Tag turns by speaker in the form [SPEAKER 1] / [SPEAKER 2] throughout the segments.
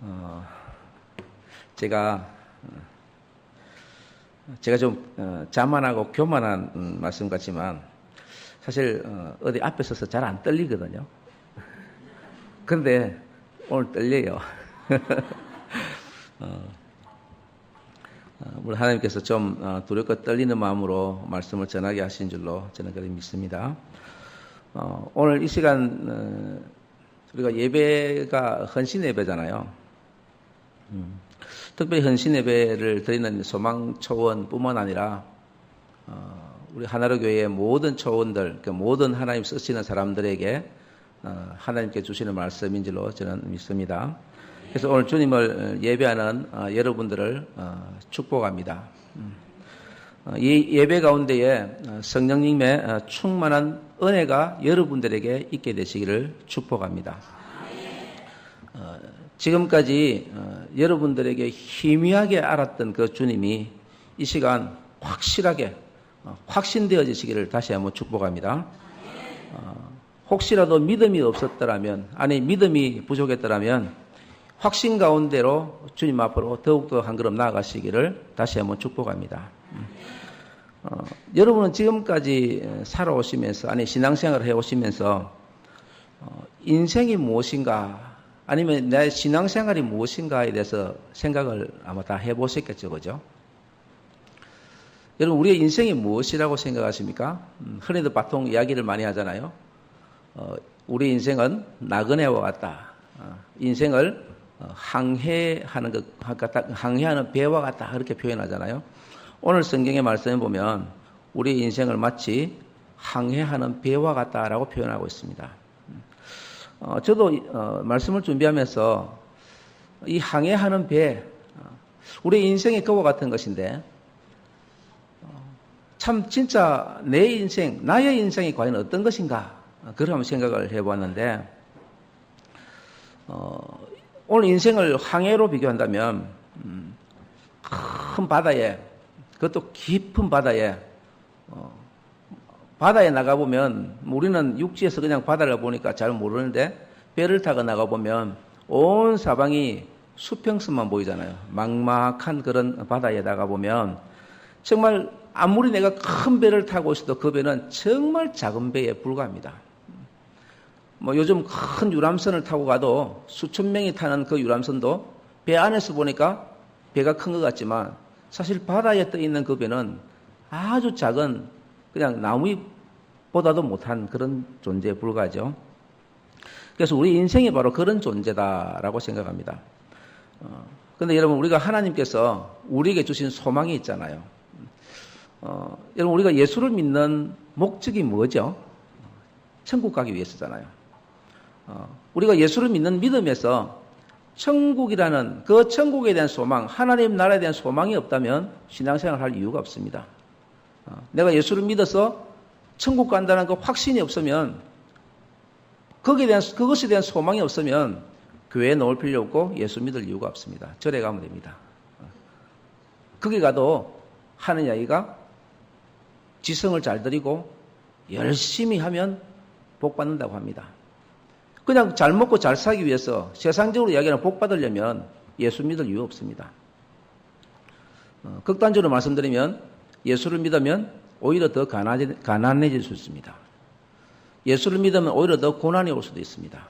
[SPEAKER 1] 어, 제가 좀 자만하고 교만한 말씀 같지만 사실 어디 앞에 서서 잘 안 떨리거든요. 그런데 오늘 떨려요. 물론 하나님께서 좀 두렵고 떨리는 마음으로 말씀을 전하게 하신 줄로 저는 그렇게 믿습니다. 오늘 이 시간 우리가 예배가 헌신 예배잖아요. 특별히 헌신 예배를 드리는 소망 초원뿐만 아니라 우리 하나로 교회의 모든 초원들, 모든 하나님 쓰시는 사람들에게 하나님께 주시는 말씀인 줄로 저는 믿습니다. 그래서 오늘 주님을 예배하는 여러분들을 축복합니다. 이 예배 가운데에 성령님의 충만한 은혜가 여러분들에게 있게 되시기를 축복합니다. 지금까지 여러분들에게 희미하게 알았던 그 주님이 이 시간 확실하게 확신되어지시기를 다시 한번 축복합니다. 혹시라도 믿음이 없었더라면, 아니 믿음이 부족했더라면 확신 가운데로 주님 앞으로 더욱더 한 걸음 나아가시기를 다시 한번 축복합니다. 여러분은 지금까지 살아오시면서, 아니 신앙생활을 해오시면서 인생이 무엇인가, 아니면 내 신앙생활이 무엇인가에 대해서 생각을 아마 다 해보셨겠죠, 그죠? 여러분, 우리의 인생이 무엇이라고 생각하십니까? 흔히도 보통 이야기를 많이 하잖아요. 우리 인생은 나그네와 같다. 인생을 항해하는 배와 같다. 그렇게 표현하잖아요. 오늘 성경의 말씀에 보면 우리 인생을 마치 항해하는 배와 같다라고 표현하고 있습니다. 저도 말씀을 준비하면서 이 항해하는 배, 우리 인생이 그와 같은 것인데 참 진짜 내 인생, 나의 인생이 과연 어떤 것인가 그런 생각을 해보았는데 오늘 인생을 항해로 비교한다면 큰 바다에, 그것도 깊은 바다에 나가보면 우리는 육지에서 그냥 바다를 보니까 잘 모르는데 배를 타고 나가보면 온 사방이 수평선만 보이잖아요. 막막한 그런 바다에 나가보면 정말 아무리 내가 큰 배를 타고 있어도 그 배는 정말 작은 배에 불과합니다. 요즘 큰 유람선을 타고 가도 수천 명이 타는 그 유람선도 배 안에서 보니까 배가 큰 것 같지만 사실 바다에 떠 있는 그 배는 아주 작은 그냥 나무보다도 못한 그런 존재에 불과하죠. 그래서 우리 인생이 바로 그런 존재다라고 생각합니다. 그런데 여러분, 우리가 하나님께서 우리에게 주신 소망이 있잖아요. 여러분, 우리가 예수를 믿는 목적이 뭐죠? 천국 가기 위해서잖아요. 우리가 예수를 믿는 믿음에서 천국이라는 그 천국에 대한 소망, 하나님 나라에 대한 소망이 없다면 신앙생활을 할 이유가 없습니다. 내가 예수를 믿어서 천국 간다는 그 확신이 없으면, 그것에 대한 소망이 없으면 교회에 나올 필요 없고 예수 믿을 이유가 없습니다. 절에 가면 됩니다. 거기 가도 하는 이야기가 지성을 잘 들이고 열심히 하면 복 받는다고 합니다. 그냥 잘 먹고 잘 살기 위해서 세상적으로 이야기하는 복 받으려면 예수 믿을 이유 없습니다. 극단적으로 말씀드리면 예수를 믿으면 오히려 더 가난해질 수 있습니다. 예수를 믿으면 오히려 더 고난이 올 수도 있습니다.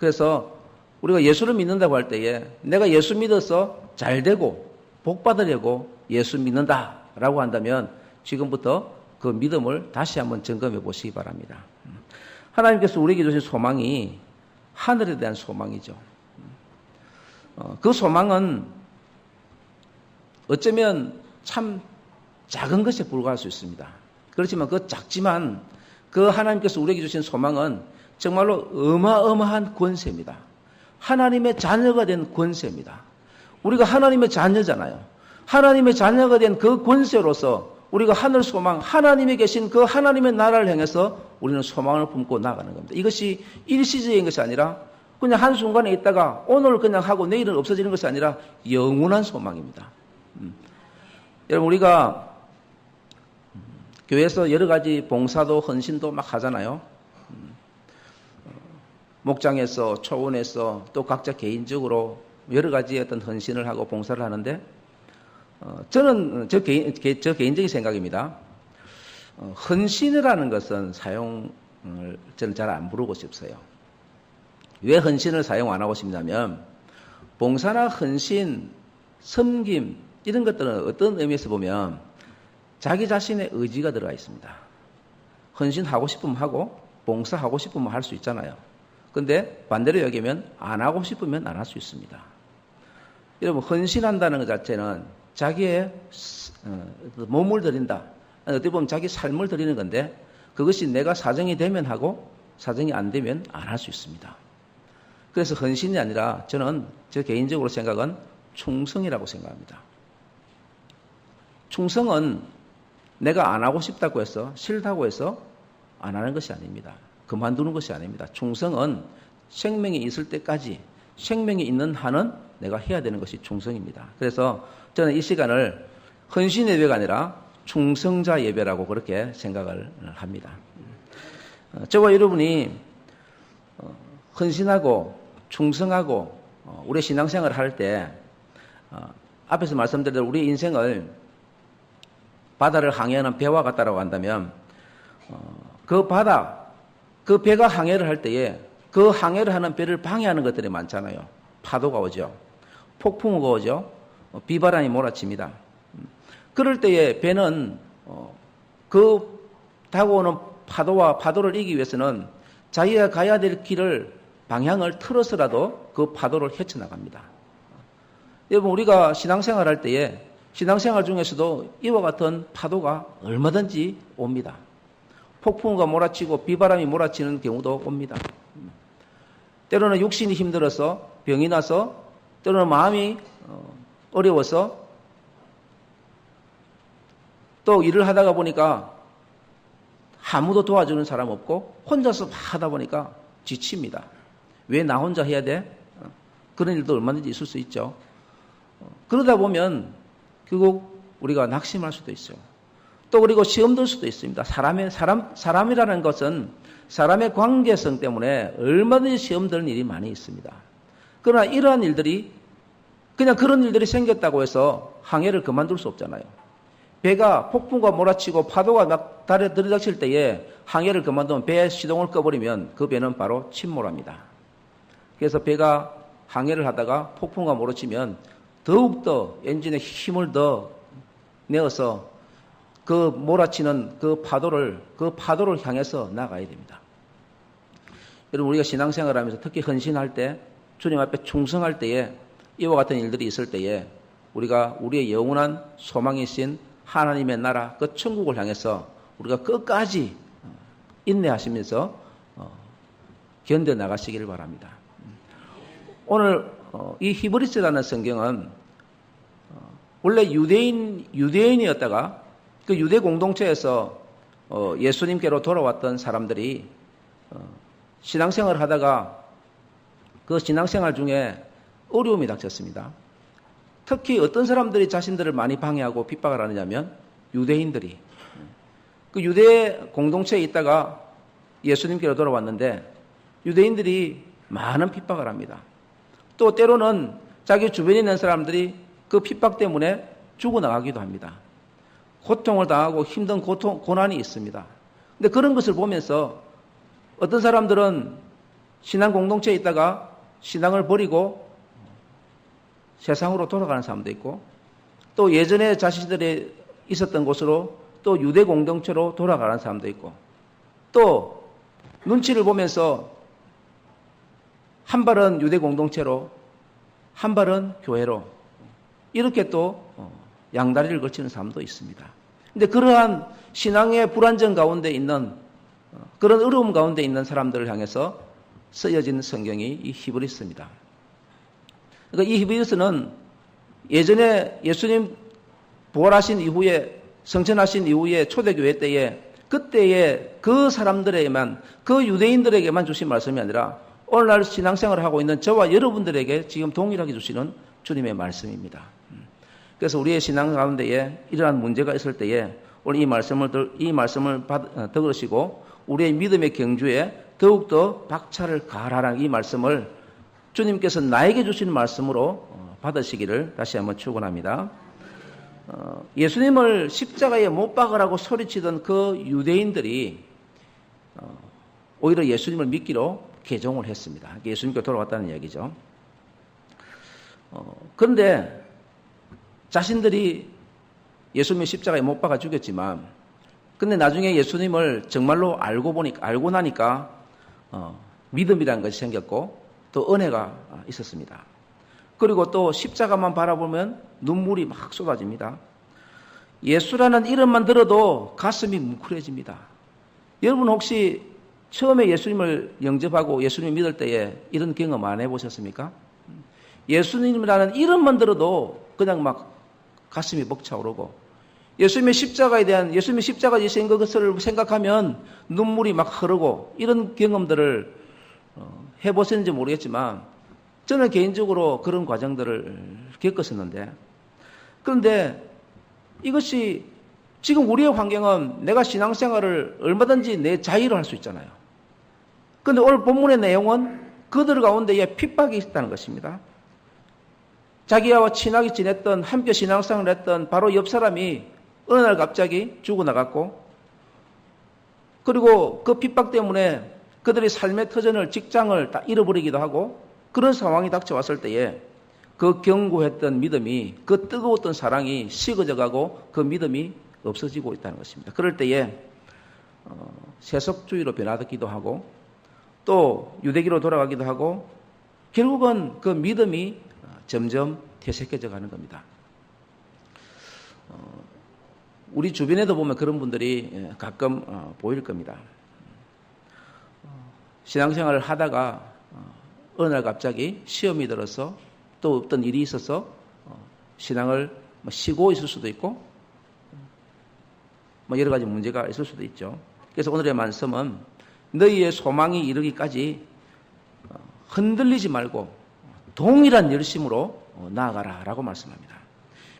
[SPEAKER 1] 그래서 우리가 예수를 믿는다고 할 때에 내가 예수 믿어서 잘 되고 복 받으려고 예수 믿는다라고 한다면 지금부터 그 믿음을 다시 한번 점검해 보시기 바랍니다. 하나님께서 우리에게 주신 소망이 하늘에 대한 소망이죠. 그 소망은 어쩌면 참 작은 것에 불과할 수 있습니다. 그렇지만 그 작지만 그 하나님께서 우리에게 주신 소망은 정말로 어마어마한 권세입니다. 하나님의 자녀가 된 권세입니다. 우리가 하나님의 자녀잖아요. 하나님의 자녀가 된 그 권세로서 우리가 하늘 소망, 하나님이 계신 그 하나님의 나라를 향해서 우리는 소망을 품고 나가는 겁니다. 이것이 일시적인 것이 아니라 그냥 한순간에 있다가 오늘 그냥 하고 내일은 없어지는 것이 아니라 영원한 소망입니다. 여러분, 우리가 교회에서 여러 가지 봉사도 헌신도 막 하잖아요. 목장에서, 초원에서, 또 각자 개인적으로 여러 가지 어떤 헌신을 하고 봉사를 하는데, 저는 저 개인적인 생각입니다. 헌신이라는 것은 사용을 저는 잘 안 부르고 싶어요. 왜 헌신을 사용 안 하고 싶냐면, 봉사나 헌신, 섬김, 이런 것들은 어떤 의미에서 보면 자기 자신의 의지가 들어가 있습니다. 헌신하고 싶으면 하고, 봉사하고 싶으면 할 수 있잖아요. 근데 반대로 여기면 안 하고 싶으면 안 할 수 있습니다. 여러분, 헌신한다는 것 자체는 자기의 몸을 드린다. 어떻게 보면 자기 삶을 드리는 건데, 그것이 내가 사정이 되면 하고 사정이 안 되면 안 할 수 있습니다. 그래서 헌신이 아니라 저는 제 개인적으로 생각은 충성이라고 생각합니다. 충성은 내가 안 하고 싶다고 해서, 싫다고 해서 안 하는 것이 아닙니다. 그만두는 것이 아닙니다. 충성은 생명이 있을 때까지, 생명이 있는 한은 내가 해야 되는 것이 충성입니다. 그래서 저는 이 시간을 헌신 예배가 아니라 충성자 예배라고 그렇게 생각을 합니다. 저와 여러분이 헌신하고 충성하고 우리 신앙생활을 할 때 앞에서 말씀드린 대로 우리 인생을 바다를 항해하는 배와 같다라고 한다면 그 바다, 그 배가 항해를 할 때에 그 항해를 하는 배를 방해하는 것들이 많잖아요. 파도가 오죠. 폭풍우가 오죠. 비바람이 몰아칩니다. 그럴 때에 배는 그 다가오는 파도와 파도를 이기기 위해서는 자기가 가야 될 길을 방향을 틀어서라도 그 파도를 헤쳐나갑니다. 여러분, 우리가 신앙생활 할 때에 신앙생활 중에서도 이와 같은 파도가 얼마든지 옵니다. 폭풍우가 몰아치고 비바람이 몰아치는 경우도 옵니다. 때로는 육신이 힘들어서 병이 나서, 때로는 마음이 어려워서, 또 일을 하다가 보니까 아무도 도와주는 사람 없고 혼자서 막 하다 보니까 지칩니다. 왜 나 혼자 해야 돼? 그런 일도 얼마든지 있을 수 있죠. 그러다 보면 결국 우리가 낙심할 수도 있어요. 또 그리고 시험 들 수도 있습니다. 사람이라는 것은 사람의 관계성 때문에 얼마든지 시험 드는 일이 많이 있습니다. 그러나 이러한 일들이 그냥 그런 일들이 생겼다고 해서 항해를 그만둘 수 없잖아요. 배가 폭풍과 몰아치고 파도가 막 달에 들이닥칠 때에 항해를 그만두면 배의 시동을 꺼버리면 그 배는 바로 침몰합니다. 그래서 배가 항해를 하다가 폭풍과 몰아치면 더욱더 엔진에 힘을 더 내어서 그 몰아치는 그 파도를 향해서 나가야 됩니다. 여러분, 우리가 신앙생활을 하면서 특히 헌신할 때, 주님 앞에 충성할 때에 이와 같은 일들이 있을 때에 우리가 우리의 영원한 소망이신 하나님의 나라, 그 천국을 향해서 우리가 끝까지 인내하시면서 견뎌 나가시기를 바랍니다. 오늘 이 히브리서라는 성경은 원래 유대인이었다가 그 유대 공동체에서 예수님께로 돌아왔던 사람들이 신앙생활을 하다가 그 신앙생활 중에 어려움이 닥쳤습니다. 특히 어떤 사람들이 자신들을 많이 방해하고 핍박을 하느냐면 유대인들이. 그 유대 공동체에 있다가 예수님께로 돌아왔는데 유대인들이 많은 핍박을 합니다. 또 때로는 자기 주변에 있는 사람들이 그 핍박 때문에 죽어나가기도 합니다. 고통을 당하고 힘든 고난이 있습니다. 근데 그런 것을 보면서 어떤 사람들은 신앙 공동체에 있다가 신앙을 버리고 세상으로 돌아가는 사람도 있고, 또 예전에 자신들이 있었던 곳으로 또 유대 공동체로 돌아가는 사람도 있고, 또 눈치를 보면서 한 발은 유대 공동체로, 한 발은 교회로, 이렇게 또 양다리를 걸치는 사람도 있습니다. 근데 그러한 신앙의 불안정 가운데 있는, 그런 어려움 가운데 있는 사람들을 향해서 쓰여진 성경이 이 히브리서입니다. 그러니까 이 히브리서는 예전에 예수님 부활하신 이후에, 성천하신 이후에 초대교회 때에, 그때의 그 사람들에게만, 그 유대인들에게만 주신 말씀이 아니라 오늘날 신앙생활을 하고 있는 저와 여러분들에게 지금 동일하게 주시는 주님의 말씀입니다. 그래서 우리의 신앙 가운데에 이러한 문제가 있을 때에 오늘 이 말씀을 들으시고 우리의 믿음의 경주에 더욱더 박차를 가하라는 이 말씀을 주님께서 나에게 주신 말씀으로 받으시기를 다시 한번 축원합니다. 예수님을 십자가에 못 박으라고 소리치던 그 유대인들이 오히려 예수님을 믿기로 개종을 했습니다. 예수님께 돌아왔다는 얘기죠. 그런데 자신들이 예수님을 십자가에 못 박아 죽였지만, 근데 나중에 예수님을 정말로 알고 나니까 믿음이라는 것이 생겼고 또 은혜가 있었습니다. 그리고 또 십자가만 바라보면 눈물이 막 쏟아집니다. 예수라는 이름만 들어도 가슴이 뭉클해집니다. 여러분 혹시 처음에 예수님을 영접하고 예수님 믿을 때에 이런 경험 안 해보셨습니까? 예수님이라는 이름만 들어도 그냥 막 가슴이 벅차오르고, 예수님의 십자가에 대한, 예수님의 십자가에 있는 것을 생각하면 눈물이 막 흐르고, 이런 경험들을 해보셨는지 모르겠지만 저는 개인적으로 그런 과정들을 겪었었는데, 그런데 이것이 지금 우리의 환경은 내가 신앙생활을 얼마든지 내 자유로 할 수 있잖아요. 그런데 오늘 본문의 내용은 그들 가운데에 핍박이 있다는 것입니다. 자기와 친하게 지냈던, 함께 신앙생활을 했던 바로 옆 사람이 어느 날 갑자기 죽어나갔고, 그리고 그 핍박 때문에 그들이 삶의 터전을, 직장을 다 잃어버리기도 하고, 그런 상황이 닥쳐왔을 때에 그 견고했던 믿음이, 그 뜨거웠던 사랑이 식어져 가고 그 믿음이 없어지고 있다는 것입니다. 그럴 때에 세속주의로 변화되기도 하고 또 유대기로 돌아가기도 하고, 결국은 그 믿음이 점점 퇴색해져 가는 겁니다. 우리 주변에도 보면 그런 분들이 가끔 보일 겁니다. 신앙생활을 하다가 어느 날 갑자기 시험이 들어서 또 어떤 일이 있어서 신앙을 쉬고 있을 수도 있고 여러 가지 문제가 있을 수도 있죠. 그래서 오늘의 말씀은 너희의 소망이 이르기까지 흔들리지 말고 동일한 열심으로 나아가라 라고 말씀합니다.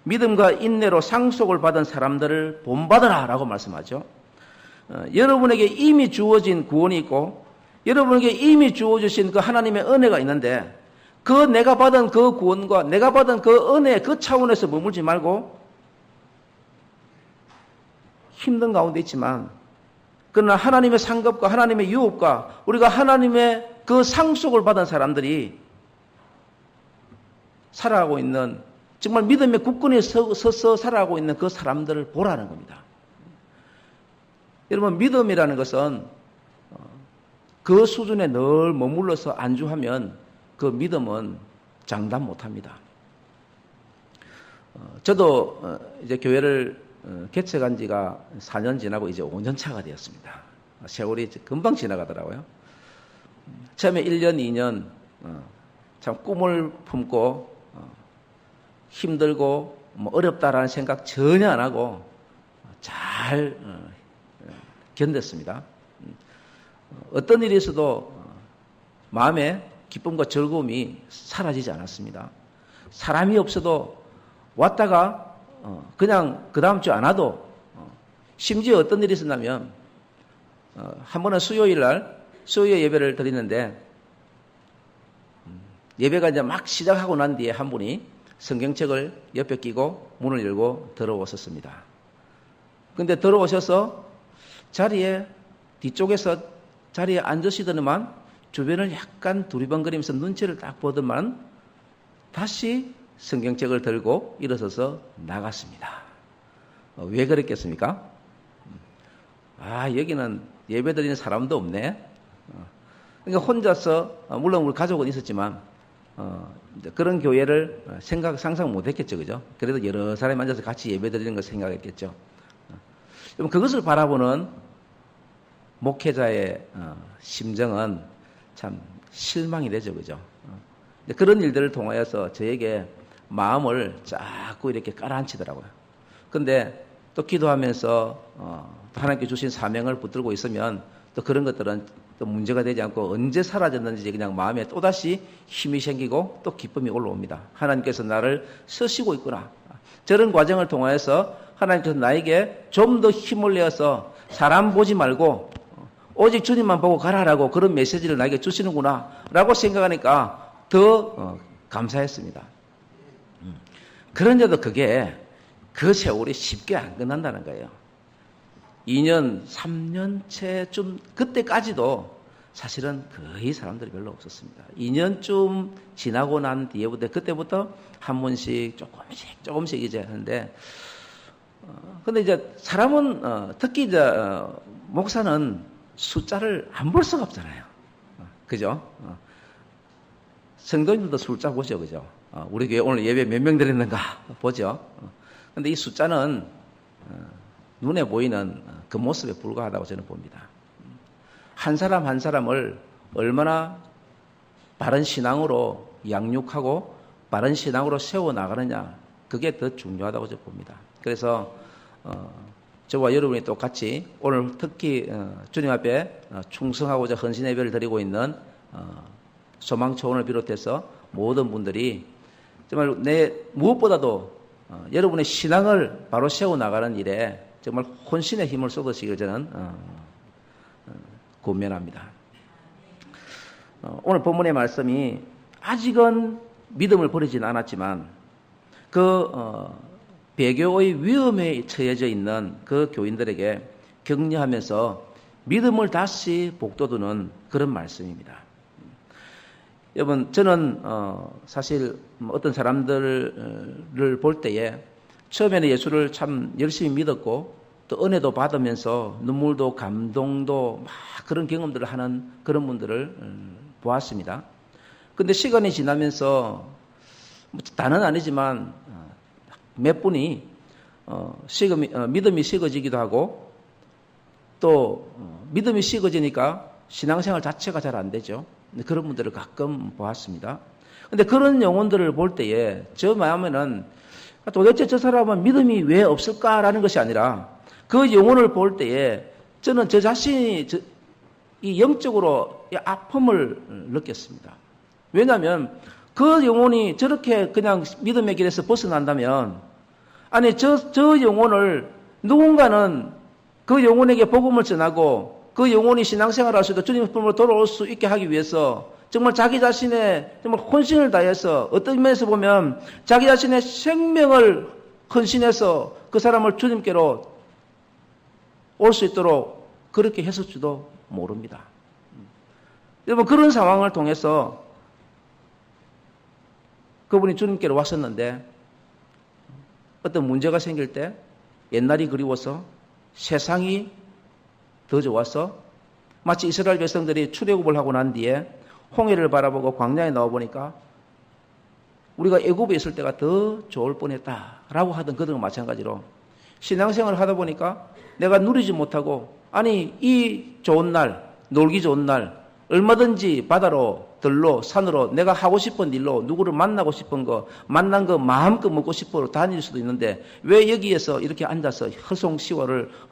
[SPEAKER 1] 믿음과 인내로 상속을 받은 사람들을 본받아라 라고 말씀하죠. 여러분에게 이미 주어진 구원이 있고 여러분에게 이미 주어주신 그 하나님의 은혜가 있는데, 그 내가 받은 그 구원과 내가 받은 그 은혜, 그 차원에서 머물지 말고, 힘든 가운데 있지만 그러나 하나님의 상급과 하나님의 유업과 우리가 하나님의 그 상속을 받은 사람들이 살아가고 있는, 정말 믿음의 굳건히 서서 살아가고 있는 그 사람들을 보라는 겁니다. 여러분, 믿음이라는 것은 그 수준에 늘 머물러서 안주하면 그 믿음은 장담 못합니다. 저도 이제 교회를 개척한 지가 4년 지나고 이제 5년 차가 되었습니다. 세월이 금방 지나가더라고요. 처음에 1년, 2년 참 꿈을 품고 힘들고 어렵다라는 생각 전혀 안 하고 잘 견뎠습니다. 어떤 일이 있어도 마음에 기쁨과 즐거움이 사라지지 않았습니다. 사람이 없어도 왔다가 그냥 그 다음 주 안 와도, 심지어 어떤 일이 있었냐면 한 번은 수요일 날 수요 예배를 드리는데 예배가 이제 막 시작하고 난 뒤에 한 분이 성경책을 옆에 끼고 문을 열고 들어오셨습니다. 그런데 들어오셔서 자리에 뒤쪽에서 자리에 앉으시더니만 주변을 약간 두리번거리면서 눈치를 딱 보더만 다시 성경책을 들고 일어서서 나갔습니다. 왜 그랬겠습니까? 여기는 예배 드리는 사람도 없네. 그러니까 혼자서, 물론 우리 가족은 있었지만 그런 교회를 상상 못했겠죠, 그죠? 그래도 여러 사람이 앉아서 같이 예배 드리는 걸 생각했겠죠. 그것을 바라보는 목회자의 심정은 참 실망이 되죠, 그죠? 그런 일들을 통하여서 저에게 마음을 자꾸 이렇게 깔아앉히더라고요. 근데 또 기도하면서 하나님께 주신 사명을 붙들고 있으면 또 그런 것들은 또 문제가 되지 않고 언제 사라졌는지 그냥 마음에 또다시 힘이 생기고 또 기쁨이 올라옵니다. 하나님께서 나를 쓰시고 있구나. 저런 과정을 통하여서 하나님께서 나에게 좀 더 힘을 내어서 사람 보지 말고 오직 주님만 보고 가라라고 그런 메시지를 나에게 주시는구나 라고 생각하니까 더 감사했습니다. 그런데도 그게 그 세월이 쉽게 안 끝난다는 거예요. 2년, 3년째쯤 그때까지도 사실은 거의 사람들이 별로 없었습니다. 2년쯤 지나고 난 뒤에부터 그때부터 한 번씩 조금씩 이제 하는데 근데 이제 사람은 특히 이제 목사는 숫자를 안 볼 수가 없잖아요. 그죠? 성도님들도 숫자 보죠, 그죠? 우리 교회 오늘 예배 몇 명 드렸는가 보죠. 근데 이 숫자는 눈에 보이는 그 모습에 불과하다고 저는 봅니다. 한 사람 한 사람을 얼마나 바른 신앙으로 양육하고 바른 신앙으로 세워나가느냐, 그게 더 중요하다고 저는 봅니다. 그래서 저와 여러분이 또 같이 오늘 특히 주님 앞에 충성하고자 헌신 예배를 드리고 있는 소망초원을 비롯해서 모든 분들이 정말 무엇보다도 여러분의 신앙을 바로 세워나가는 일에 정말 혼신의 힘을 쏟으시길 저는 권면합니다. 오늘 본문의 말씀이 아직은 믿음을 버리지는 않았지만 배교의 위험에 처해져 있는 그 교인들에게 격려하면서 믿음을 다시 복돋우는 그런 말씀입니다. 여러분, 저는 사실 어떤 사람들을 볼 때에 처음에는 예수를 참 열심히 믿었고 또 은혜도 받으면서 눈물도 감동도 막 그런 경험들을 하는 그런 분들을 보았습니다. 그런데 시간이 지나면서 다는 아니지만 몇 분이 믿음이 식어지기도 하고 또 믿음이 식어지니까 신앙생활 자체가 잘 안 되죠. 그런 분들을 가끔 보았습니다. 그런데 그런 영혼들을 볼 때에 저 마음에는 도대체 저 사람은 믿음이 왜 없을까라는 것이 아니라 그 영혼을 볼 때에 저는 저 자신이 이 영적으로 이 아픔을 느꼈습니다. 왜냐하면 그 영혼이 저렇게 그냥 믿음의 길에서 벗어난다면 아니 저 영혼을 누군가는 그 영혼에게 복음을 전하고 그 영혼이 신앙생활을 할 수 있도록 주님의 품으로 돌아올 수 있게 하기 위해서 정말 자기 자신의 정말 헌신을 다해서 어떤 면에서 보면 자기 자신의 생명을 헌신해서 그 사람을 주님께로 올 수 있도록 그렇게 했을지도 모릅니다. 여러분, 그런 상황을 통해서 그분이 주님께로 왔었는데 어떤 문제가 생길 때 옛날이 그리워서 세상이 더 좋아서 마치 이스라엘 백성들이 출애굽을 하고 난 뒤에 홍해를 바라보고 광야에 나와보니까 우리가 애굽에 있을 때가 더 좋을 뻔했다라고 하던 그들과 마찬가지로 신앙생활을 하다 보니까 내가 누리지 못하고 아니 이 좋은 날, 놀기 좋은 날 얼마든지 바다로 들로 산으로 내가 하고 싶은 일로 누구를 만나고 싶은 거 만난 거 마음껏 먹고 싶어 다닐 수도 있는데 왜 여기에서 이렇게 앉아서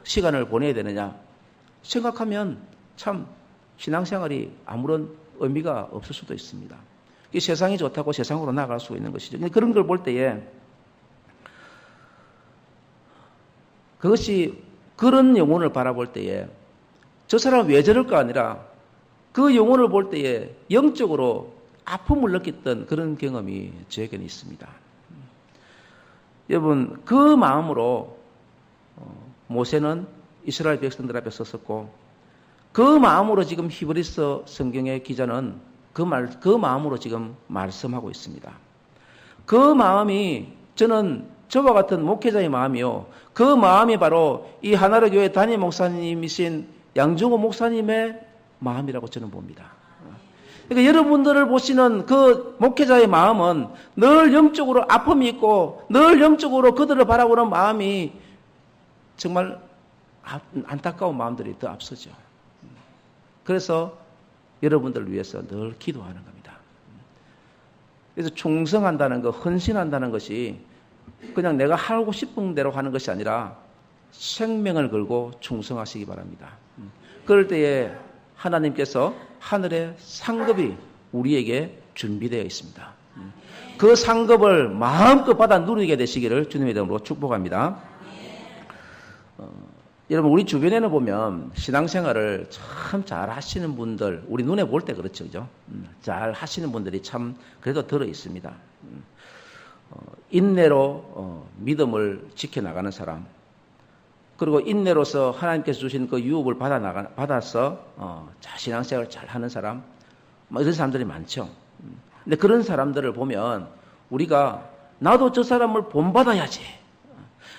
[SPEAKER 1] 시간을 보내야 되느냐 생각하면 참 신앙생활이 아무런 의미가 없을 수도 있습니다. 이 세상이 좋다고 세상으로 나아갈 수 있는 것이죠. 그런 걸 볼 때에 그것이 그런 영혼을 바라볼 때에 저 사람 왜 저럴까 아니라 그 영혼을 볼 때에 영적으로 아픔을 느꼈던 그런 경험이 저에게는 있습니다. 여러분, 그 마음으로 모세는 이스라엘 백성들 앞에 섰었고 그 마음으로 지금 히브리서 성경의 기자는 그 마음으로 지금 말씀하고 있습니다. 그 마음이 저는 저와 같은 목회자의 마음이요. 그 마음이 바로 이 하나로 교회 담임 목사님이신 양정호 목사님의 마음이라고 저는 봅니다. 그러니까 여러분들을 보시는 그 목회자의 마음은 늘 영적으로 아픔이 있고 늘 영적으로 그들을 바라보는 마음이 정말 안타까운 마음들이 더 앞서죠. 그래서 여러분들을 위해서 늘 기도하는 겁니다. 그래서 충성한다는 것, 헌신한다는 것이 그냥 내가 하고 싶은 대로 하는 것이 아니라 생명을 걸고 충성하시기 바랍니다. 그럴 때에 하나님께서 하늘의 상급이 우리에게 준비되어 있습니다. 그 상급을 마음껏 받아 누리게 되시기를 주님의 이름으로 축복합니다. 여러분, 우리 주변에는 보면 신앙생활을 참 잘 하시는 분들, 우리 눈에 볼 때 그렇죠, 그죠? 잘 하시는 분들이 참 그래도 들어 있습니다. 인내로 믿음을 지켜나가는 사람, 그리고 인내로서 하나님께서 주신 그 유업을 받아서 신앙생활을 잘 하는 사람, 이런 사람들이 많죠. 근데 그런 사람들을 보면 우리가 나도 저 사람을 본받아야지,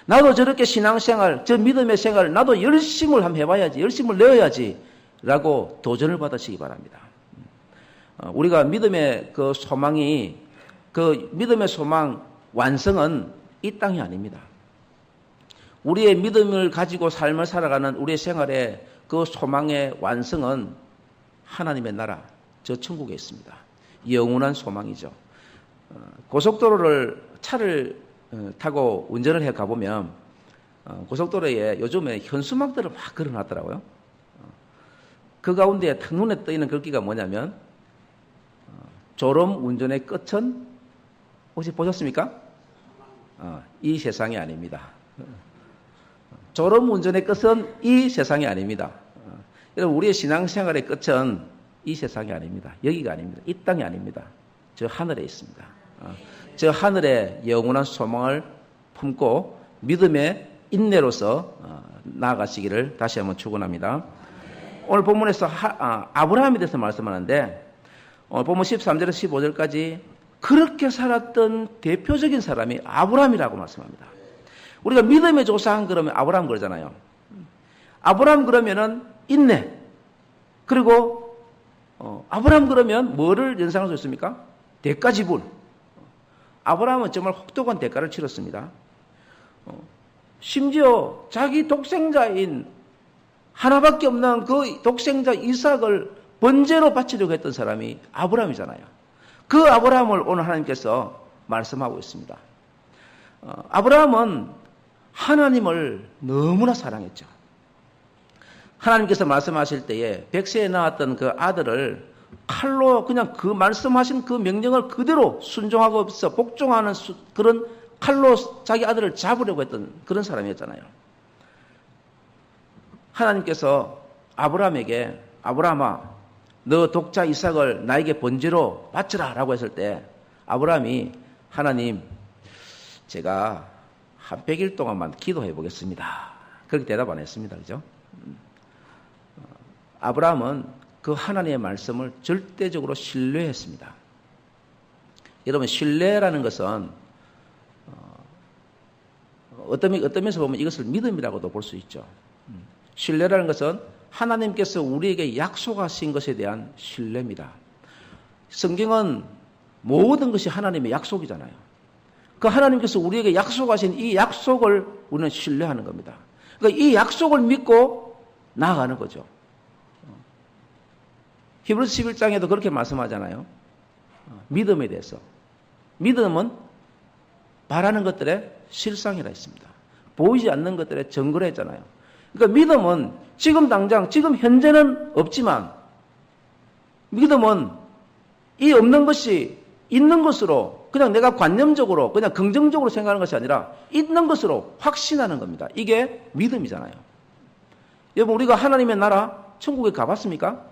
[SPEAKER 1] 나도 저렇게 신앙생활, 저 믿음의 생활을 나도 열심을 한번 해봐야지, 열심을 내어야지 라고 도전을 받으시기 바랍니다. 우리가 믿음의 그 소망이, 그 믿음의 소망 완성은 이 땅이 아닙니다. 우리의 믿음을 가지고 삶을 살아가는 우리의 생활의 그 소망의 완성은 하나님의 나라, 저 천국에 있습니다. 영원한 소망이죠. 고속도로를 차를 타고 운전을 해 가보면 고속도로에 요즘에 현수막들을 막 걸어놨더라고요. 그 가운데 탁 눈에 떠있는 글귀가 뭐냐면 졸음 운전의 끝은 혹시 보셨습니까? 이 세상이 아닙니다. 졸음 운전의 끝은 이 세상이 아닙니다. 여러분, 우리의 신앙생활의 끝은 이 세상이 아닙니다. 여기가 아닙니다. 이 땅이 아닙니다. 저 하늘에 있습니다. 저 하늘의 영원한 소망을 품고 믿음의 인내로서 나아가시기를 다시 한번 축원합니다. 오늘 본문에서 아브라함에 대해서 말씀하는데 오늘 본문 13절에서 15절까지 그렇게 살았던 대표적인 사람이 아브라함이라고 말씀합니다. 우리가 믿음의 조상 그러면 아브라함 그러잖아요. 아브라함 그러면은 인내. 그리고 아브라함 그러면 뭐를 연상할 수 있습니까? 대가 지불. 아브라함은 정말 혹독한 대가를 치렀습니다. 심지어 자기 독생자인 하나밖에 없는 그 독생자 이삭을 번제로 바치려고 했던 사람이 아브라함이잖아요. 그 아브라함을 오늘 하나님께서 말씀하고 있습니다. 아브라함은 하나님을 너무나 사랑했죠. 하나님께서 말씀하실 때에 백세에 낳았던 그 아들을 칼로 그냥 그 말씀하신 그 명령을 그대로 순종하고 복종하는 그런 칼로 자기 아들을 잡으려고 했던 그런 사람이었잖아요. 하나님께서 아브라함에게 아브라함아 너 독자 이삭을 나에게 번제로 바치라 라고 했을 때 아브라함이 하나님 제가 한 100일 동안만 기도해 보겠습니다. 그렇게 대답 안 했습니다. 그죠? 아브라함은 그 하나님의 말씀을 절대적으로 신뢰했습니다. 여러분 신뢰라는 것은 어떤 면에서 보면 이것을 믿음이라고도 볼 수 있죠. 신뢰라는 것은 하나님께서 우리에게 약속하신 것에 대한 신뢰입니다. 성경은 모든 것이 하나님의 약속이잖아요. 그 하나님께서 우리에게 약속하신 이 약속을 우리는 신뢰하는 겁니다. 그러니까 이 약속을 믿고 나아가는 거죠. 히브리서 11장에도 그렇게 말씀하잖아요. 믿음에 대해서. 믿음은 바라는 것들의 실상이라 했습니다. 보이지 않는 것들의 증거라 했잖아요. 그러니까 믿음은 지금 당장, 지금 현재는 없지만 믿음은 이 없는 것이 있는 것으로 그냥 내가 관념적으로 그냥 긍정적으로 생각하는 것이 아니라 있는 것으로 확신하는 겁니다. 이게 믿음이잖아요. 여러분 우리가 하나님의 나라 천국에 가봤습니까?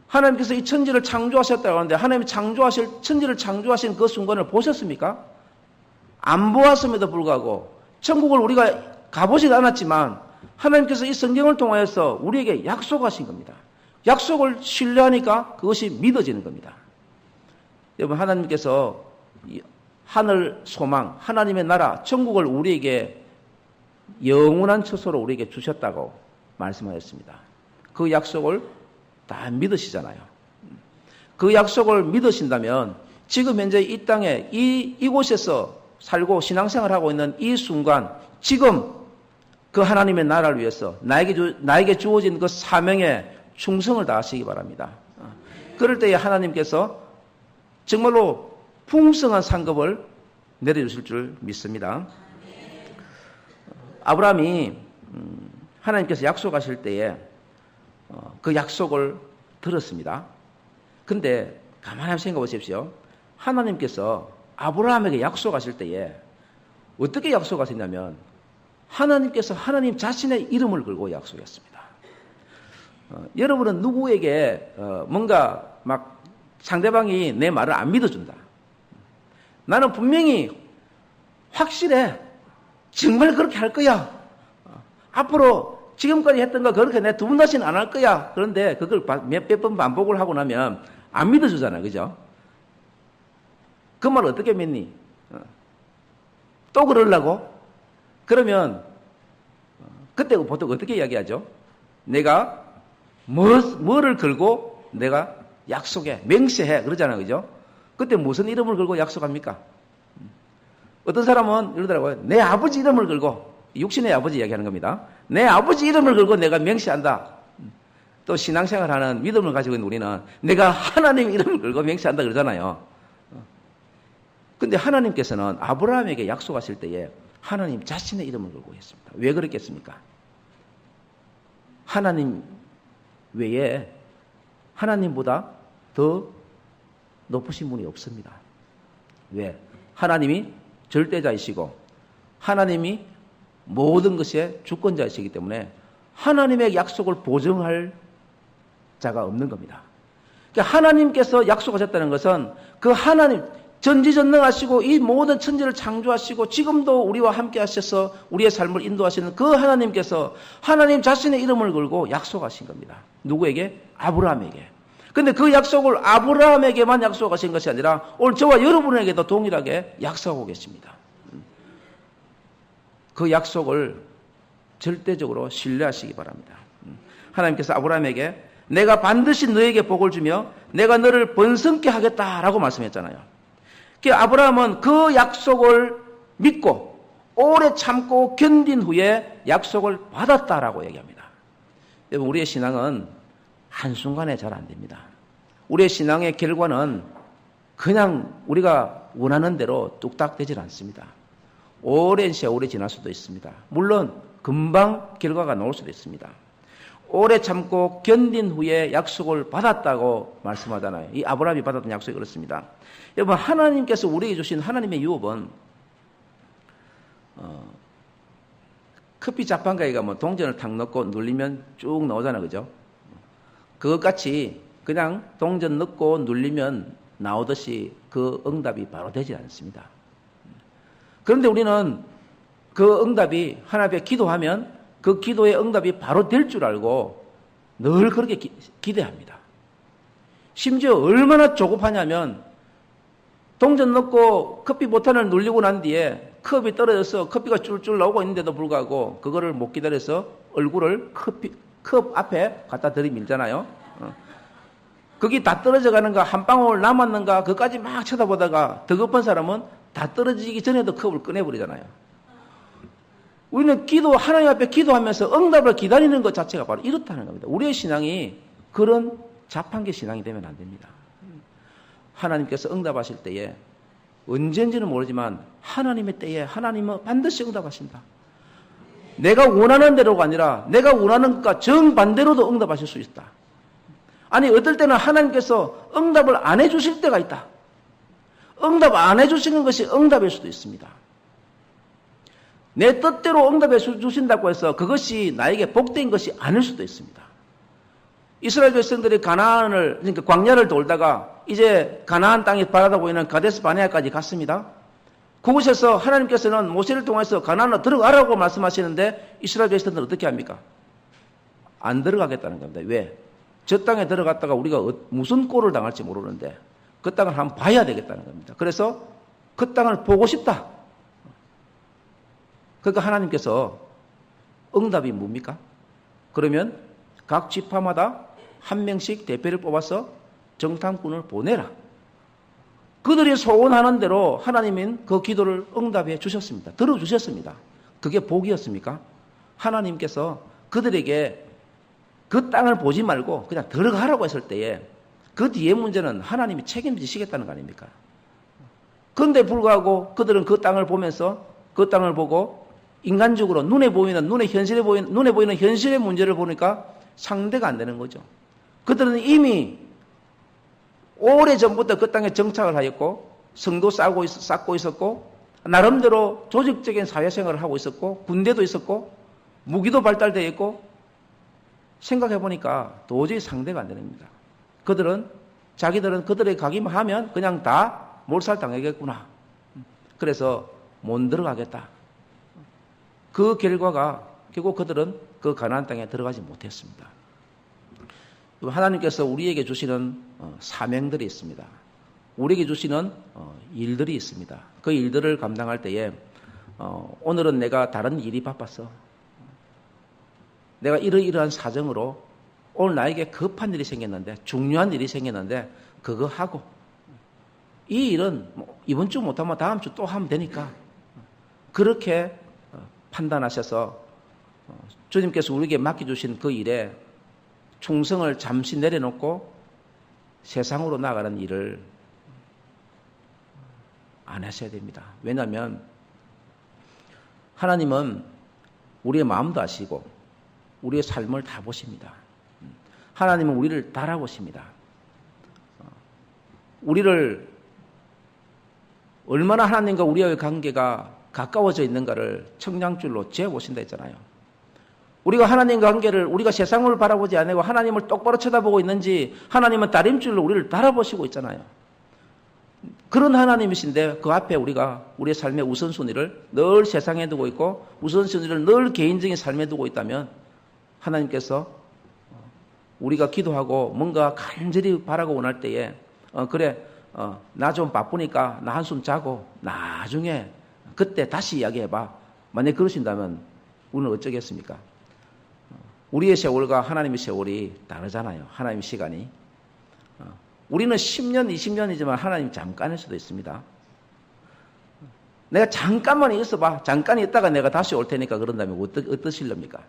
[SPEAKER 1] 하나님께서 이 천지를 창조하셨다고 하는데 하나님이 천지를 창조하신 그 순간을 보셨습니까? 안 보았음에도 불구하고 천국을 우리가 가보지도 않았지만 하나님께서 이 성경을 통하여서 우리에게 약속하신 겁니다. 약속을 신뢰하니까 그것이 믿어지는 겁니다. 여러분 하나님께서 하늘 소망, 하나님의 나라, 천국을 우리에게 영원한 처소로 우리에게 주셨다고 말씀하셨습니다. 그 약속을 다 믿으시잖아요. 그 약속을 믿으신다면 지금 현재 이 땅에 이곳에서 살고 신앙생활하고 있는 이 순간 지금 그 하나님의 나라를 위해서 나에게 주어진 그 사명에 충성을 다하시기 바랍니다. 그럴 때에 하나님께서 정말로 풍성한 상급을 내려주실 줄 믿습니다. 아브라함이 하나님께서 약속하실 때에 그 약속을 들었습니다. 그런데 가만히 한번 생각해 보십시오. 하나님께서 아브라함에게 약속하실 때에 어떻게 약속하셨냐면 하나님께서 하나님 자신의 이름을 걸고 약속했습니다. 여러분은 누구에게 뭔가 막 상대방이 내 말을 안 믿어준다. 나는 분명히 확실해. 정말 그렇게 할 거야. 앞으로 지금까지 했던 거 그렇게 내 두 번 다시는 안 할 거야. 그런데 그걸 몇백 번 반복을 하고 나면 안 믿어주잖아. 그죠? 그 말 어떻게 믿니? 또 그러려고? 그러면 그때 보통 어떻게 이야기하죠? 내가 뭐를 걸고 내가 약속해, 맹세해 그러잖아요. 그죠? 그때 무슨 이름을 걸고 약속합니까? 어떤 사람은 이러더라고요. 내 아버지 이름을 걸고, 육신의 아버지 이야기하는 겁니다. 내 아버지 이름을 걸고 내가 맹세한다. 또 신앙생활하는 믿음을 가지고 있는 우리는 내가 하나님 이름을 걸고 맹세한다 그러잖아요. 근데 하나님께서는 아브라함에게 약속하실 때에 하나님 자신의 이름을 걸고 했습니다. 왜 그랬겠습니까? 하나님 외에 하나님보다 더 높으신 분이 없습니다. 왜? 하나님이 절대자이시고 하나님이 모든 것의 주권자이시기 때문에 하나님의 약속을 보증할 자가 없는 겁니다. 그러니까 하나님께서 약속하셨다는 것은 그 하나님 전지전능하시고 이 모든 천지를 창조하시고 지금도 우리와 함께 하셔서 우리의 삶을 인도하시는 그 하나님께서 하나님 자신의 이름을 걸고 약속하신 겁니다. 누구에게? 아브라함에게. 근데 그 약속을 아브라함에게만 약속하신 것이 아니라 오늘 저와 여러분에게도 동일하게 약속하고 계십니다. 그 약속을 절대적으로 신뢰하시기 바랍니다. 하나님께서 아브라함에게 내가 반드시 너에게 복을 주며 내가 너를 번성케 하겠다라고 말씀했잖아요. 아브라함은 그 약속을 믿고 오래 참고 견딘 후에 약속을 받았다라고 얘기합니다. 여러분, 우리의 신앙은 한순간에 잘 안 됩니다. 우리의 신앙의 결과는 그냥 우리가 원하는 대로 뚝딱 되질 않습니다. 오랜 세월이 지날 수도 있습니다. 물론 금방 결과가 나올 수도 있습니다. 오래 참고 견딘 후에 약속을 받았다고 말씀하잖아요. 이 아브라함이 받았던 약속이 그렇습니다. 여러분, 하나님께서 우리에게 주신 하나님의 유업은 커피 자판가에 가면 동전을 탁 넣고 눌리면 쭉 나오잖아요. 그죠? 그것같이 그냥 동전 넣고 눌리면 나오듯이 그 응답이 바로 되지 않습니다. 그런데 우리는 그 응답이 하나님 앞에 기도하면 그 기도의 응답이 바로 될 줄 알고 늘 그렇게 기대합니다. 심지어 얼마나 조급하냐면 동전 넣고 커피 보탄을 눌리고 난 뒤에 컵이 떨어져서 커피가 쫄쫄 나오고 있는데도 불구하고 그거를 못 기다려서 얼굴을 컵 앞에 갖다 들이밀잖아요. 거기 다 떨어져 가는가 한 방울 남았는가 그까지 막 쳐다보다가 더 급한 사람은 다 떨어지기 전에도 컵을 꺼내버리잖아요. 우리는 하나님 앞에 기도하면서 응답을 기다리는 것 자체가 바로 이렇다는 겁니다. 우리의 신앙이 그런 자판기 신앙이 되면 안 됩니다. 하나님께서 응답하실 때에 언제인지는 모르지만 하나님의 때에 하나님은 반드시 응답하신다. 내가 원하는 대로가 아니라 내가 원하는 것과 정반대로도 응답하실 수 있다. 아니 어떨 때는 하나님께서 응답을 안 해주실 때가 있다. 응답 안 해주시는 것이 응답일 수도 있습니다. 내 뜻대로 응답해 주신다고 해서 그것이 나에게 복된 것이 아닐 수도 있습니다. 이스라엘 백성들이 그러니까 광야를 돌다가 이제 가나안 땅이 바라다 보이는 가데스 바네아까지 갔습니다. 그곳에서 하나님께서는 모세를 통해서 가나안으로 들어가라고 말씀하시는데 이스라엘 백성들은 어떻게 합니까? 안 들어가겠다는 겁니다. 왜? 저 땅에 들어갔다가 우리가 무슨 꼴을 당할지 모르는데 그 땅을 한번 봐야 되겠다는 겁니다. 그래서 그 땅을 보고 싶다. 그러니까 하나님께서 응답이 뭡니까? 그러면 각 지파마다 한 명씩 대표를 뽑아서 정탐꾼을 보내라. 그들이 소원하는 대로 하나님은 그 기도를 응답해 주셨습니다. 들어주셨습니다. 그게 복이었습니까? 하나님께서 그들에게 그 땅을 보지 말고 그냥 들어가라고 했을 때에 그 뒤에 문제는 하나님이 책임지시겠다는 거 아닙니까? 그런데 불구하고 그들은 그 땅을 보면서 그 땅을 보고 인간적으로 눈에 보이는 현실의 문제를 보니까 상대가 안 되는 거죠. 그들은 이미 오래전부터 그 땅에 정착을 하였고 성도 쌓고 있었고 나름대로 조직적인 사회생활을 하고 있었고 군대도 있었고 무기도 발달되어 있고 생각해보니까 도저히 상대가 안 됩니다. 자기들은 그들의 가기만 하면 그냥 다 몰살당하겠구나. 그래서 못 들어가겠다. 그 결과가 결국 그들은 그 가나안 땅에 들어가지 못했습니다. 하나님께서 우리에게 주시는 사명들이 있습니다. 우리에게 주시는 일들이 있습니다. 그 일들을 감당할 때에 오늘은 내가 다른 일이 바빴어. 내가 이러이러한 사정으로 오늘 나에게 급한 일이 생겼는데 중요한 일이 생겼는데 그거 하고 이 일은 이번 주 못하면 다음 주 또 하면 되니까 그렇게 판단하셔서 주님께서 우리에게 맡겨주신 그 일에 충성을 잠시 내려놓고 세상으로 나가는 일을 안 하셔야 됩니다. 왜냐하면 하나님은 우리의 마음도 아시고 우리의 삶을 다 보십니다. 하나님은 우리를 다 알아보십니다. 우리를 얼마나 하나님과 우리의 관계가 가까워져 있는가를 청량줄로 재보신다 했잖아요. 우리가 하나님과 관계를 우리가 세상을 바라보지 않고 하나님을 똑바로 쳐다보고 있는지 하나님은 다림줄로 우리를 달아보시고 있잖아요. 그런 하나님이신데 그 앞에 우리가 우리의 삶의 우선순위를 늘 세상에 두고 있고 우선순위를 늘 개인적인 삶에 두고 있다면 하나님께서 우리가 기도하고 뭔가 간절히 바라고 원할 때에 나 좀 바쁘니까 나 한숨 자고 나중에 그때 다시 이야기해봐. 만약 그러신다면 우리는 어쩌겠습니까? 우리의 세월과 하나님의 세월이 다르잖아요. 하나님의 시간이. 우리는 10년, 20년이지만 하나님 잠깐일 수도 있습니다. 내가 잠깐만 있어봐. 잠깐 있다가 내가 다시 올 테니까 그런다면 어떠실랍니까?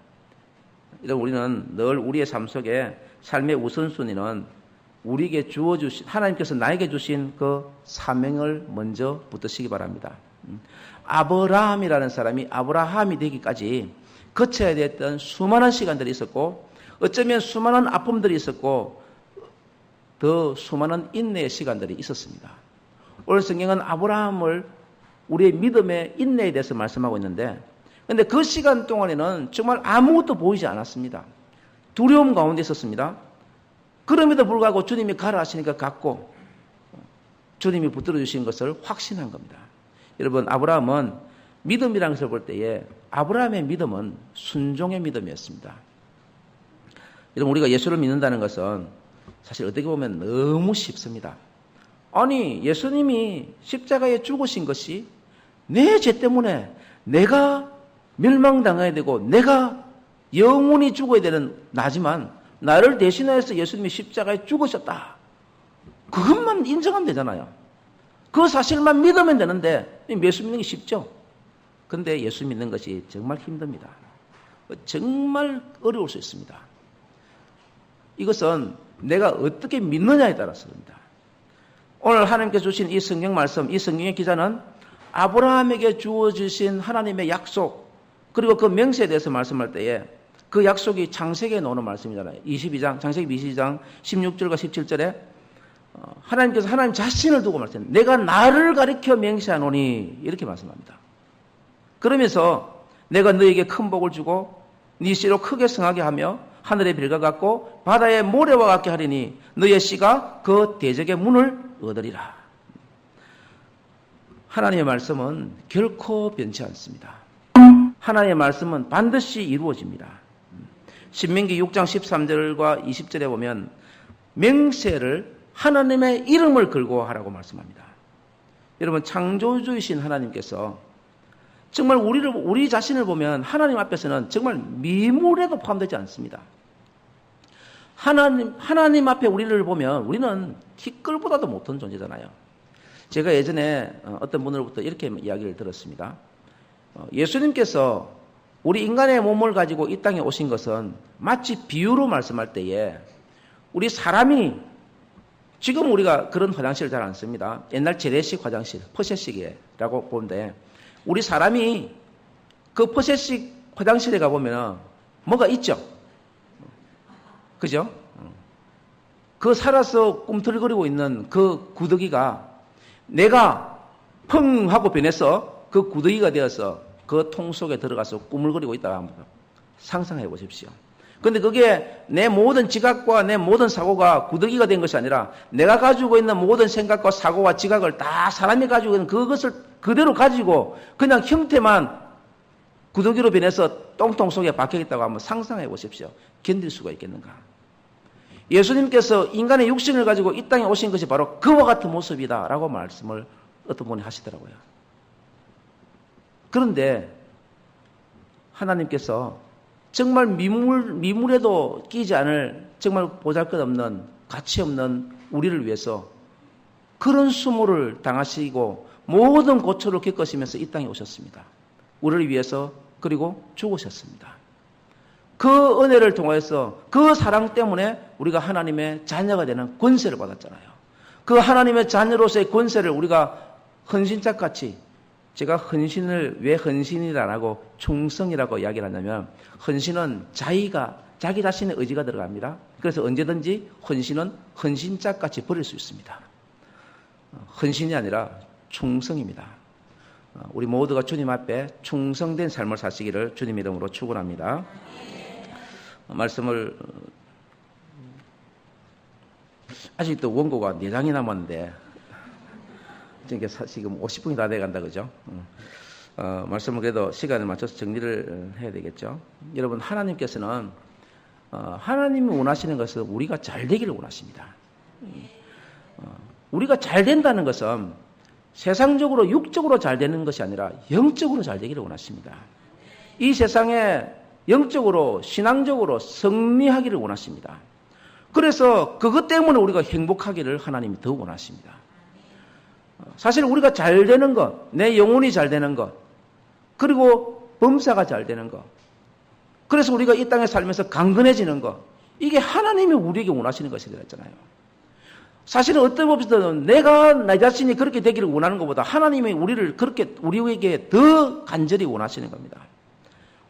[SPEAKER 1] 이런 우리는 늘 우리의 삶 속에 삶의 우선순위는 우리에게 주어주신, 하나님께서 나에게 주신 그 사명을 먼저 붙드시기 바랍니다. 아브라함이라는 사람이 아브라함이 되기까지 거쳐야 됐던 수많은 시간들이 있었고 어쩌면 수많은 아픔들이 있었고 더 수많은 인내의 시간들이 있었습니다. 오늘 성경은 아브라함을 우리의 믿음의 인내에 대해서 말씀하고 있는데 그런데 그 시간 동안에는 정말 아무것도 보이지 않았습니다. 두려움 가운데 있었습니다. 그럼에도 불구하고 주님이 가라 하시니까 갔고 주님이 붙들어 주신 것을 확신한 겁니다. 여러분 아브라함은 믿음이라는 것을 볼 때에 아브라함의 믿음은 순종의 믿음이었습니다. 여러분 우리가 예수를 믿는다는 것은 사실 어떻게 보면 너무 쉽습니다. 아니 예수님이 십자가에 죽으신 것이 내 죄 때문에 내가 멸망당해야 되고 내가 영원히 죽어야 되는 나지만 나를 대신해서 예수님이 십자가에 죽으셨다. 그것만 인정하면 되잖아요. 그 사실만 믿으면 되는데 예수 믿는 게 쉽죠. 그런데 예수 믿는 것이 정말 힘듭니다. 정말 어려울 수 있습니다. 이것은 내가 어떻게 믿느냐에 따라서입니다. 오늘 하나님께서 주신 이 성경 말씀, 이 성경의 기자는 아브라함에게 주어주신 하나님의 약속 그리고 그 명세에 대해서 말씀할 때에 그 약속이 창세기에 나오는 말씀이잖아요. 창세기 22장 16절과 17절에 하나님께서 하나님 자신을 두고 말씀합니다. 내가 나를 가리켜 맹세하노니 이렇게 말씀합니다. 그러면서 내가 너에게 큰 복을 주고 네 씨로 크게 성하게 하며 하늘의 별과 같고 바다의 모래와 같게 하리니 너의 씨가 그 대적의 문을 얻으리라. 하나님의 말씀은 결코 변치 않습니다. 하나님의 말씀은 반드시 이루어집니다. 신명기 6장 13절과 20절에 보면 맹세를 하나님의 이름을 걸고 하라고 말씀합니다. 여러분 창조주이신 하나님께서 정말 우리 자신을 보면 하나님 앞에서는 정말 미물에도 포함되지 않습니다. 하나님 앞에 우리를 보면 우리는 티끌보다도 못한 존재잖아요. 제가 예전에 어떤 분으로부터 이렇게 이야기를 들었습니다. 예수님께서 우리 인간의 몸을 가지고 이 땅에 오신 것은 마치 비유로 말씀할 때에 우리 사람이 지금 우리가 그런 화장실을 잘 안 씁니다. 옛날 재래식 화장실, 퍼셋식이라고 보는데 우리 사람이 그 퍼셋식 화장실에 가보면 뭐가 있죠? 그죠? 그 살아서 꿈틀거리고 있는 그 구더기가 내가 펑 하고 변해서 그 구더기가 되어서 그 통 속에 들어가서 꾸물거리고 있다가 한번 상상해 보십시오. 근데 그게 내 모든 지각과 내 모든 사고가 구더기가 된 것이 아니라 내가 가지고 있는 모든 생각과 사고와 지각을 다 사람이 가지고 있는 그것을 그대로 가지고 그냥 형태만 구더기로 변해서 똥통 속에 박혀있다고 한번 상상해 보십시오. 견딜 수가 있겠는가? 예수님께서 인간의 육신을 가지고 이 땅에 오신 것이 바로 그와 같은 모습이다라고 말씀을 어떤 분이 하시더라고요. 그런데 하나님께서 정말 미물에도 끼지 않을 정말 보잘것없는 가치 없는 우리를 위해서 그런 수모를 당하시고 모든 고초를 겪으시면서 이 땅에 오셨습니다. 우리를 위해서 그리고 죽으셨습니다. 그 은혜를 통해서 그 사랑 때문에 우리가 하나님의 자녀가 되는 권세를 받았잖아요. 그 하나님의 자녀로서의 권세를 우리가 헌신짝같이 제가 헌신을 왜 헌신이라고 충성이라고 이야기를 하냐면 헌신은 자기 자신의 의지가 들어갑니다. 그래서 언제든지 헌신은 헌신짝같이 버릴 수 있습니다. 헌신이 아니라 충성입니다. 우리 모두가 주님 앞에 충성된 삶을 사시기를 주님 이름으로 축원합니다. 말씀을 아직도 원고가 4장이 남았는데 지금 50분이 다 돼간다 그죠? 말씀을 그래도 시간에 맞춰서 정리를 해야 되겠죠. 여러분 하나님께서는 하나님이 원하시는 것은 우리가 잘 되기를 원하십니다. 우리가 잘 된다는 것은 세상적으로 육적으로 잘 되는 것이 아니라 영적으로 잘 되기를 원하십니다. 이 세상에 영적으로 신앙적으로 승리하기를 원하십니다. 그래서 그것 때문에 우리가 행복하기를 하나님이 더 원하십니다. 사실 우리가 잘 되는 것, 내 영혼이 잘 되는 것, 그리고 범사가 잘 되는 것, 그래서 우리가 이 땅에 살면서 강건해지는 것, 이게 하나님이 우리에게 원하시는 것이잖아요. 사실은 어떤 법에서는 내가 내 자신이 그렇게 되기를 원하는 것보다 하나님이 우리를 그렇게 우리에게 더 간절히 원하시는 겁니다.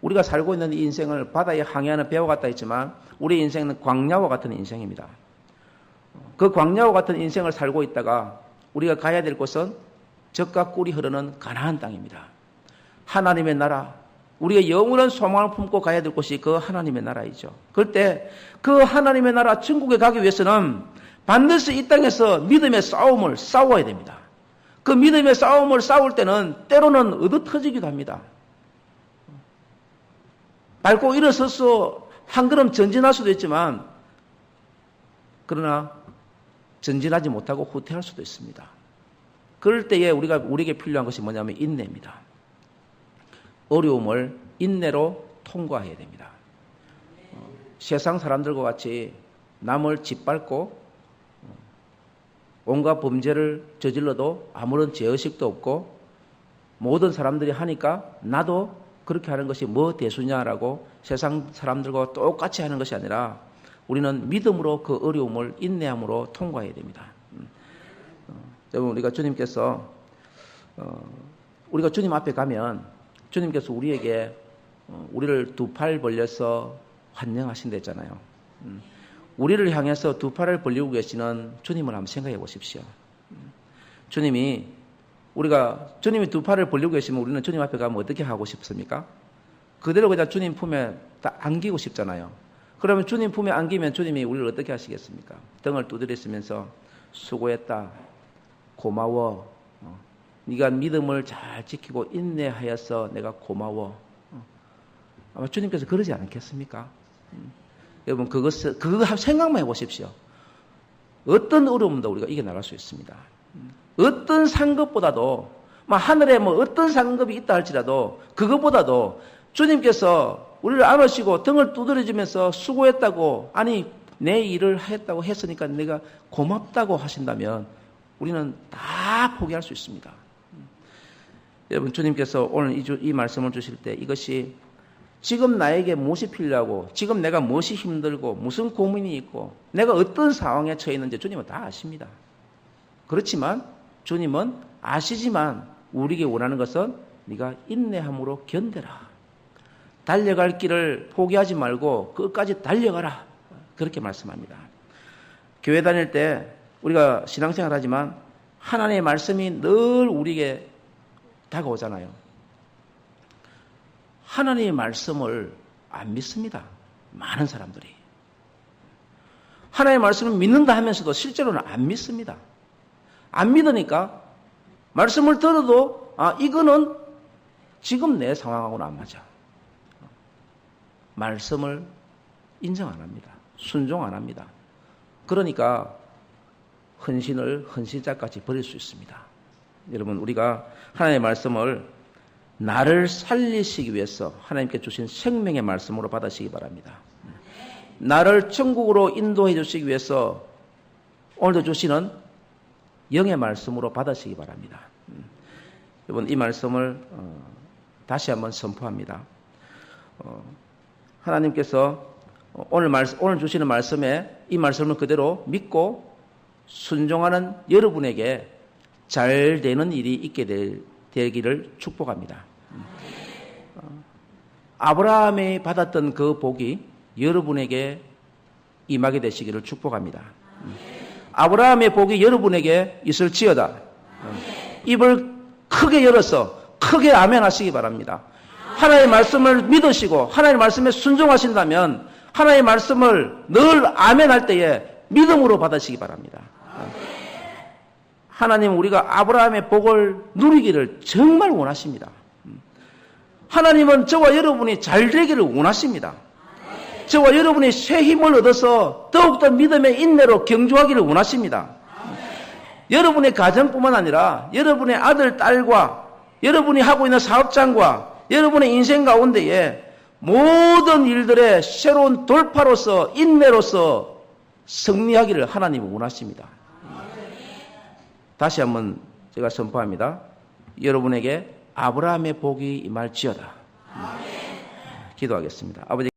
[SPEAKER 1] 우리가 살고 있는 이 인생을 바다에 항해하는 배와 같다 했지만 우리 인생은 광야와 같은 인생입니다. 그 광야와 같은 인생을 살고 있다가 우리가 가야 될 곳은 젖과 꿀이 흐르는 가나안 땅입니다. 하나님의 나라, 우리가 영원한 소망을 품고 가야 될 곳이 그 하나님의 나라이죠. 그럴 때 그 하나님의 나라 천국에 가기 위해서는 반드시 이 땅에서 믿음의 싸움을 싸워야 됩니다. 그 믿음의 싸움을 싸울 때는 때로는 얻어터지기도 합니다. 밟고 일어서서 한 걸음 전진할 수도 있지만 그러나 전진하지 못하고 후퇴할 수도 있습니다. 그럴 때에 우리에게 필요한 것이 뭐냐면 인내입니다. 어려움을 인내로 통과해야 됩니다. 세상 사람들과 같이 남을 짓밟고 온갖 범죄를 저질러도 아무런 죄의식도 없고 모든 사람들이 하니까 나도 그렇게 하는 것이 뭐 대수냐라고 세상 사람들과 똑같이 하는 것이 아니라 우리는 믿음으로 그 어려움을 인내함으로 통과해야 됩니다. 여러분 우리가 주님께서 우리가 주님 앞에 가면 주님께서 우리에게 우리를 두 팔 벌려서 환영하신다 했잖아요. 우리를 향해서 두 팔을 벌리고 계시는 주님을 한번 생각해 보십시오. 주님이 두 팔을 벌리고 계시면 우리는 주님 앞에 가면 어떻게 하고 싶습니까? 그대로 그냥 주님 품에 다 안기고 싶잖아요. 그러면 주님 품에 안기면 주님이 우리를 어떻게 하시겠습니까? 등을 두드리시면서 수고했다. 고마워. 네가 믿음을 잘 지키고 인내하여서 내가 고마워. 아마 주님께서 그러지 않겠습니까? 여러분 그거 생각만 해보십시오. 어떤 어려움도 우리가 이겨나갈 수 있습니다. 어떤 상급보다도 하늘에 어떤 상급이 있다 할지라도 그것보다도 주님께서 우리를 안으시고 등을 두드려주면서 수고했다고 아니 내 일을 했다고 했으니까 내가 고맙다고 하신다면 우리는 다 포기할 수 있습니다. 여러분 주님께서 오늘 이 말씀을 주실 때 이것이 지금 나에게 무엇이 필요하고 지금 내가 무엇이 힘들고 무슨 고민이 있고 내가 어떤 상황에 처해 있는지 주님은 다 아십니다. 그렇지만 주님은 아시지만 우리에게 원하는 것은 네가 인내함으로 견뎌라. 달려갈 길을 포기하지 말고 끝까지 달려가라. 그렇게 말씀합니다. 교회 다닐 때 우리가 신앙생활 하지만 하나님의 말씀이 늘 우리에게 다가오잖아요. 하나님의 말씀을 안 믿습니다. 많은 사람들이. 하나님의 말씀을 믿는다 하면서도 실제로는 안 믿습니다. 안 믿으니까 말씀을 들어도 이거는 지금 내 상황하고는 안 맞아. 말씀을 인정 안 합니다. 순종 안 합니다. 그러니까 헌신자까지 버릴 수 있습니다. 여러분, 우리가 하나님의 말씀을 나를 살리시기 위해서 하나님께 주신 생명의 말씀으로 받으시기 바랍니다. 나를 천국으로 인도해 주시기 위해서 오늘도 주시는 영의 말씀으로 받으시기 바랍니다. 여러분, 이 말씀을 다시 한번 선포합니다. 하나님께서 오늘 주시는 말씀에 이 말씀을 그대로 믿고 순종하는 여러분에게 잘 되는 일이 있게 되기를 축복합니다. 아브라함이 받았던 그 복이 여러분에게 임하게 되시기를 축복합니다. 아브라함의 복이 여러분에게 있을지어다. 입을 크게 열어서 크게 아멘 하시기 바랍니다. 하나님의 말씀을 믿으시고 하나님의 말씀에 순종하신다면 하나님의 말씀을 늘 아멘 할 때에 믿음으로 받으시기 바랍니다. 하나님, 우리가 아브라함의 복을 누리기를 정말 원하십니다. 하나님은 저와 여러분이 잘 되기를 원하십니다. 저와 여러분이 새 힘을 얻어서 더욱더 믿음의 인내로 경주하기를 원하십니다. 여러분의 가정뿐만 아니라 여러분의 아들, 딸과 여러분이 하고 있는 사업장과 여러분의 인생 가운데에 모든 일들의 새로운 돌파로서 인내로서 승리하기를 하나님은 원하십니다. 다시 한번 제가 선포합니다. 여러분에게 아브라함의 복이 임할지어다. 기도하겠습니다. 아버지.